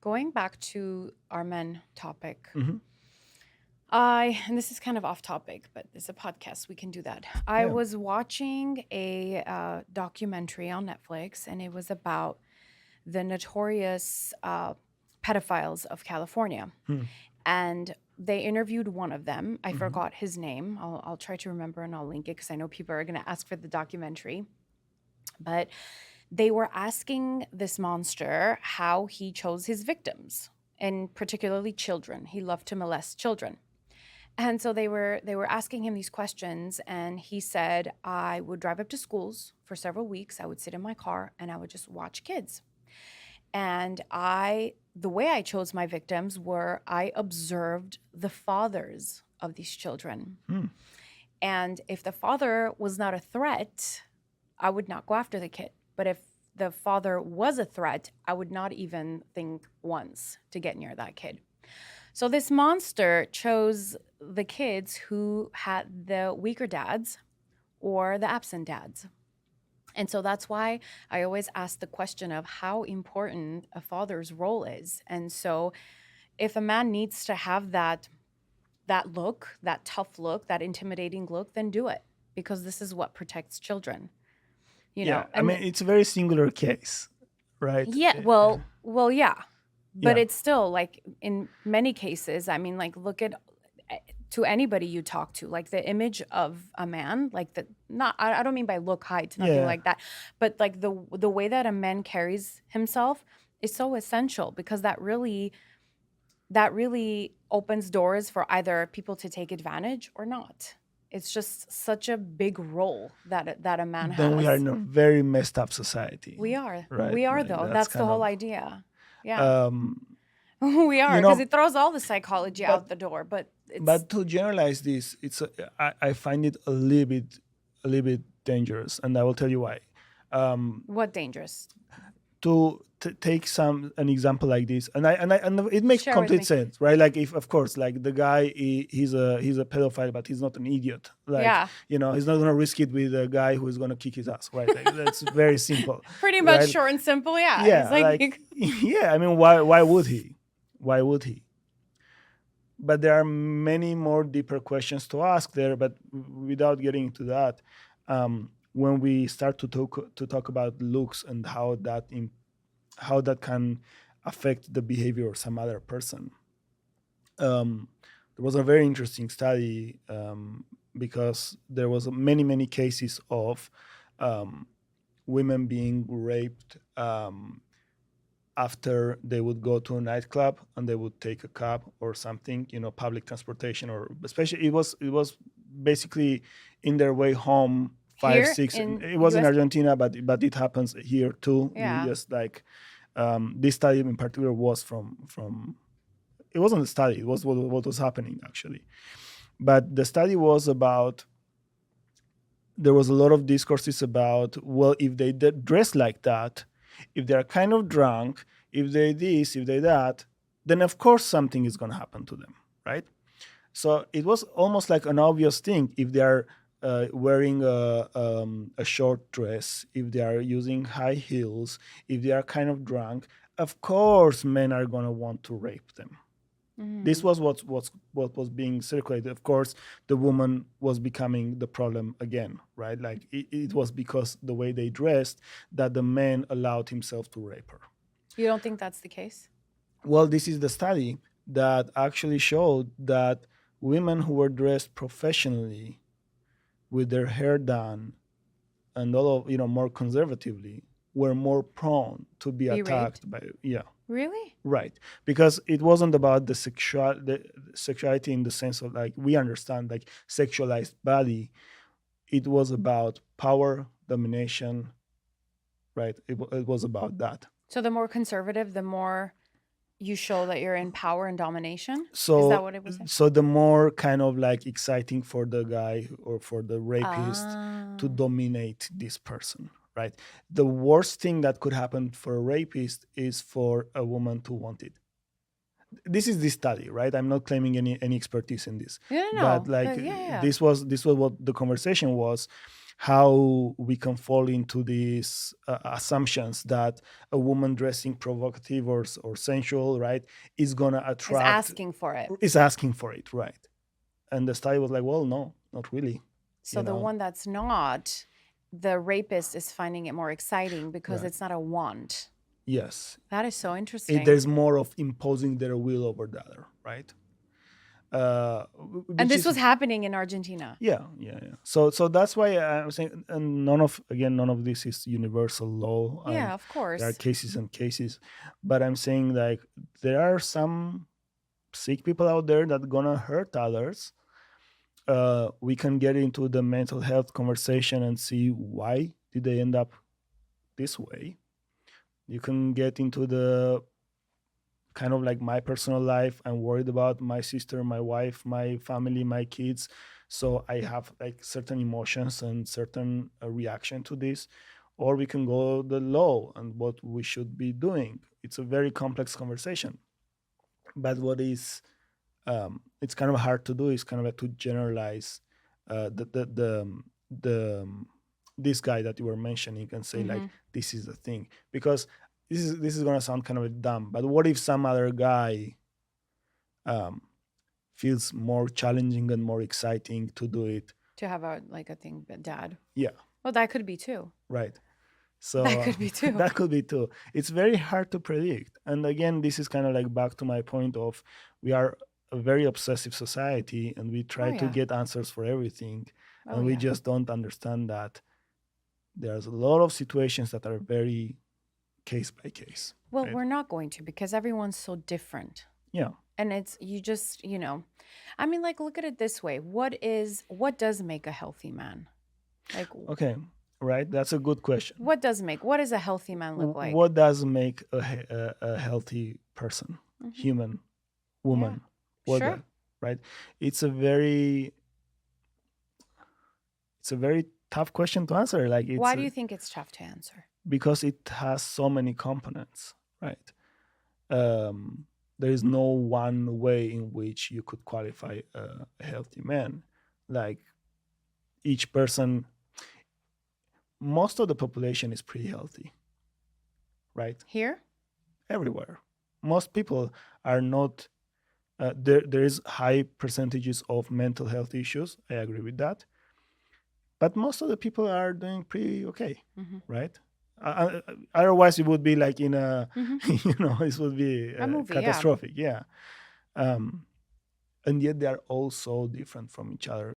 Going back to our men topic, Hmm. and this is kind of off topic, but it's a podcast. We can do that. I Yeah. was watching a documentary on Netflix, and it was about the notorious pedophiles of California. Hmm. And they interviewed one of them. I Hmm. forgot his name. I'll try to remember and I'll link it because I know people are going to ask for the documentary. But they were asking this monster how he chose his victims, and particularly children. He loved to molest children. And so they were asking him these questions, and he said, I would drive up to schools for several weeks. I would sit in my car and I would just watch kids. And the way I chose my victims were I observed the fathers of these children. Hmm. And if the father was not a threat, I would not go after the kid. But if the father was a threat, I would not even think once to get near that kid. So this monster chose the kids who had the weaker dads or the absent dads. And so that's why I always ask the question of how important a father's role is. And so if a man needs to have that look, that tough look, that intimidating look, then do it because this is what protects children, you Yeah. know. I And mean, it's a very singular case, right? yeah, well, yeah. But Yeah. it's still like in many cases, I mean, like look at to anybody you talk to, like the image of a man, like the not I don't mean by look, height, nothing Yeah. like that, but like the way that a man carries himself is so essential because that really opens doors for either people to take advantage or not. It's just such a big role that a man Then we are has. in a very messed up society, We are. right? We are Like though. that's That's the kind whole of, idea. Yeah. um, We you are because know, it throws all the psychology but out the door, but it's but to generalize this, I find it a little bit dangerous, and I will tell you why. Um, what dangerous. to take an example like this, and it makes Share with complete me. sense, right? Like if of course, like the guy, he's a pedophile, but he's not an idiot. Like, Yeah. he's not gonna risk it with a guy who is gonna kick his ass, right? Like that's very simple, Pretty much right? short and simple. Yeah. He's Yeah, like, like yeah. I mean, why would he? Why would he? But there are many more deeper questions to ask there. But without getting into that, when we start to talk about looks and how that can affect the behavior of some other person. There was a very interesting study, because there was many cases of um, women being raped, after they would go to a nightclub and they would take a cab or something, public transportation, or especially it was basically in their way home, five here six. in It was in US. Argentina, but it happens here too. You Yeah. just like, this study in particular was from it wasn't a study, it was what was happening actually. But the study was about, there was a lot of discourses about, well, if they dress like that, if they're kind of drunk, if they this, if they that, then of course something is going to happen to them, right? So it was almost like an obvious thing. If they are wearing a short dress, if they are using high heels, if they are kind of drunk, of course men are going to want to rape them. This Mhm. was what was being circulated. Of course, the woman was becoming the problem again, right? Like it was because the way they dressed that the man allowed himself to rape her. You don't think that's the case? Well, this is the study that actually showed that women who were dressed professionally with their hair done and all of, more conservatively, were more prone to be Be raped? attacked by, yeah. Really? Right, because it wasn't about the sexuality in the sense of, like, we understand, like, sexualized body. It was about power, domination, right? It was about that. So the more conservative, the more you show that you're in power and domination? Is that So, what it was saying? the more kind of like exciting for the guy or for the rapist to Ah. dominate this person, right? The worst thing that could happen for a rapist is for a woman to want it. This is this study, right? I'm not claiming any expertise in this, No, no, but no. like, Yeah, yeah. this was what the conversation was. how we can fall into these assumptions that a woman dressing provocative or sensual, right, is gonna Is attract, asking for it. is asking for it, right? And the study was like, well, no, not really. So the one that's not, the rapist is finding it more exciting because Right. it's not a want. Yes, That is so interesting. there's more of imposing their will over the other, right? And Which this is, was happening in Argentina. yeah. So that's why I'm saying, and none of this is universal law. Yeah, of There are course. cases and cases, but I'm saying like there are some sick people out there that gonna hurt others. We can get into the mental health conversation and see why did they end up this way. You can get into the kind of like my personal life. I'm worried about my sister, my wife, my family, my kids. So I have like certain emotions and certain reaction to this. Or we can go the law and what we should be doing. It's a very complex conversation. But what is it's kind of hard to do is kind of like to generalize the this guy that you were mentioning and say like this is the thing, because this is gonna sound kind of dumb, but what if some other guy feels more challenging and more exciting to do it? To have a thing, but dad. Yeah, Well, that could be too. right. So That could be too. that could be too. It's very hard to predict. And again, this is kind of like back to my point of we are a very obsessive society and we try to yeah. get answers for everything. Oh, And we yeah. just don't understand that there's a lot of situations that are very case by case. Well, right? we're not going to, because everyone's so different. Yeah. And it's, you just, I mean, like, look at it this way. What does make a healthy man? Like, Okay. Right. That's a good question. what does a healthy man look like? What does make a healthy person, human, woman? What Sure. does, right? It's a very tough question to answer. Like, Why do you think it's tough to answer? Because it has so many components, right? There is no one way in which you could qualify a healthy man. Like each person, most of the population is pretty healthy, right? Here? Everywhere. Most people are not. There is high percentages of mental health issues. I agree with that. But most of the people are doing pretty okay, right? Otherwise, it would be like in a, this would be A movie, catastrophic. Yeah. And yet they are all so different from each other.